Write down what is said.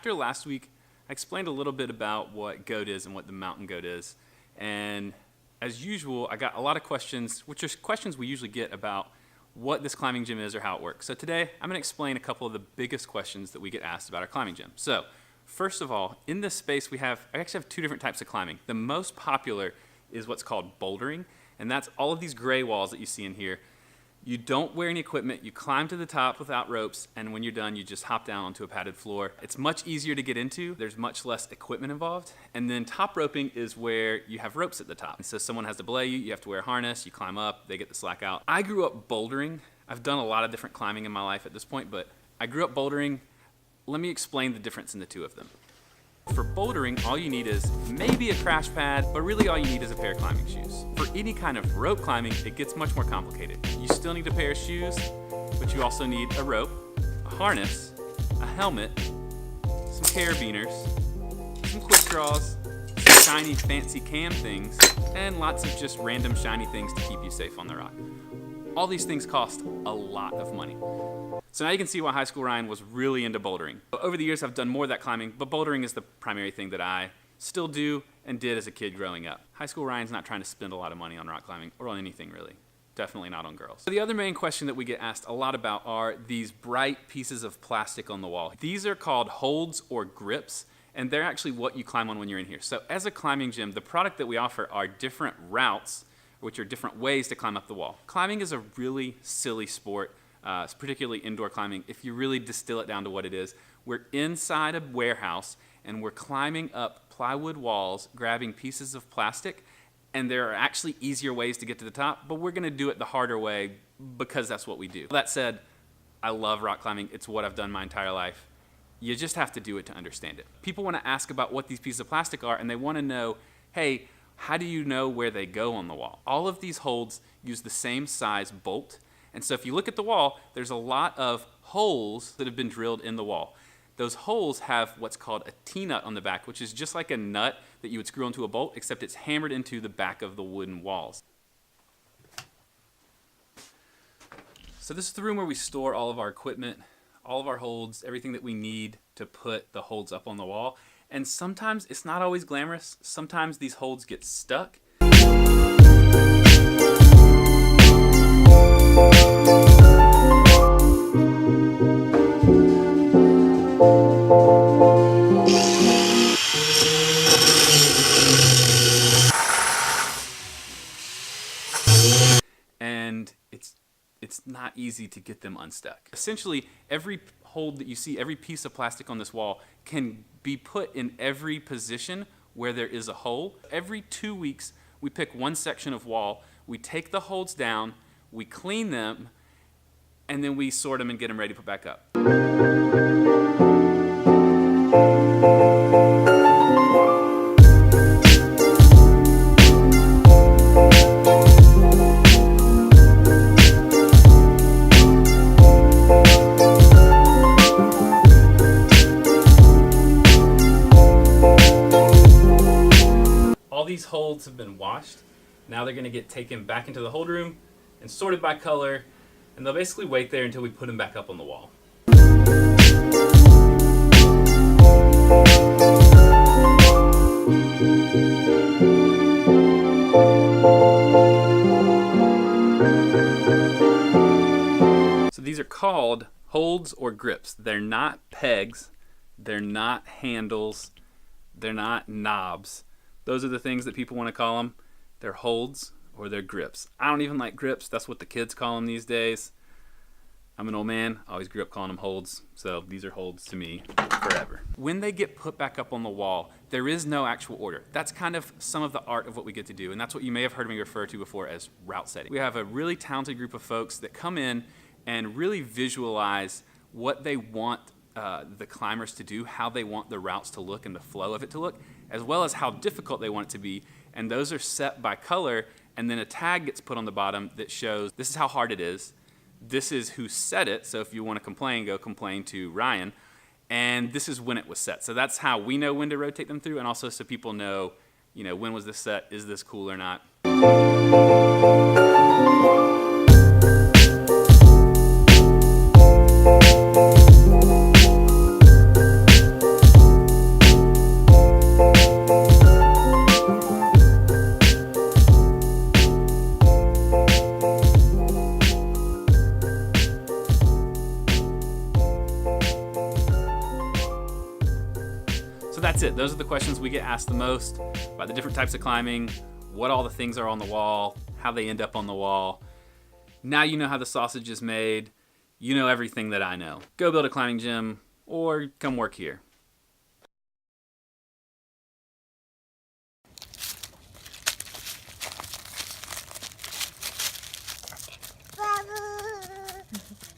After last week, I explained a little bit about what goat is and what the mountain goat is. And as usual, I got a lot of questions, which are questions we usually get about what this climbing gym is or how it works. So today, I'm going to explain a couple of the biggest questions that we get asked about our climbing gym. So first of all, in this space, I actually have two different types of climbing. The most popular is what's called bouldering, and that's all of these gray walls that you see in here. You don't wear any equipment, you climb to the top without ropes, and when you're done, you just hop down onto a padded floor. It's much easier to get into, there's much less equipment involved, and then top roping is where you have ropes at the top. So someone has to belay you, you have to wear a harness, you climb up, they get the slack out. I grew up bouldering. I've done a lot of different climbing in my life at this point, but I grew up bouldering. Let me explain the difference in the two of them. For bouldering, all you need is maybe a crash pad, but really all you need is a pair of climbing shoes. For any kind of rope climbing, it gets much more complicated. You still need a pair of shoes, but you also need a rope, a harness, a helmet, some carabiners, some quick draws, some shiny fancy cam things, and lots of just random shiny things to keep you safe on the rock. All these things cost a lot of money. So now you can see why High School Ryan was really into bouldering. Over the years, I've done more of that climbing, but bouldering is the primary thing that I still do and did as a kid growing up. High School Ryan's not trying to spend a lot of money on rock climbing or on anything really. Definitely not on girls. So the other main question that we get asked a lot about are these bright pieces of plastic on the wall. These are called holds or grips, and they're actually what you climb on when you're in here. So as a climbing gym, the product that we offer are different routes, which are different ways to climb up the wall. Climbing is a really silly sport. Particularly indoor climbing, if you really distill it down to what it is. We're inside a warehouse and we're climbing up plywood walls, grabbing pieces of plastic, and there are actually easier ways to get to the top, but we're gonna do it the harder way because that's what we do. That said, I love rock climbing. It's what I've done my entire life. You just have to do it to understand it. People wanna ask about what these pieces of plastic are, and they wanna know, hey, how do you know where they go on the wall? All of these holds use the same size bolt. And so if you look at the wall, there's a lot of holes that have been drilled in the wall. Those holes have what's called a T-nut on the back, which is just like a nut that you would screw onto a bolt, except it's hammered into the back of the wooden walls. So this is the room where we store all of our equipment, all of our holds, everything that we need to put the holds up on the wall. And sometimes it's not always glamorous. Sometimes these holds get stuck. And it's not easy to get them unstuck. Essentially, every hold that you see, every piece of plastic on this wall can be put in every position where there is a hole. Every 2 weeks, we pick one section of wall, we take the holds down, we clean them, and then we sort them and get them ready to put back up. All these holds have been washed. Now they're going to get taken back into the hold room and sorted by color, and they'll basically wait there until we put them back up on the wall. So these are called holds or grips. They're not pegs, they're not handles, they're not knobs. Those are the things that people want to call them. They're holds or they're grips. I don't even like grips. That's what the kids call them these days. I'm an old man. I always grew up calling them holds. So these are holds to me forever. When they get put back up on the wall, there is no actual order. That's kind of some of the art of what we get to do. And that's what you may have heard me refer to before as route setting. We have a really talented group of folks that come in and really visualize what they want the climbers to do, how they want the routes to look and the flow of it to look, as well as how difficult they want it to be. And those are set by color, and then a tag gets put on the bottom that shows this is how hard it is, this is who set it, so if you want to complain, go complain to Ryan, and this is when it was set. So that's how we know when to rotate them through, and also so people know, when was this set, is this cool or not. it. Those are the questions we get asked the most about the different types of climbing, what all the things are on the wall, how they end up on the wall. Now you know how the sausage is made. You know everything that I know. Go build a climbing gym or come work here. Babu.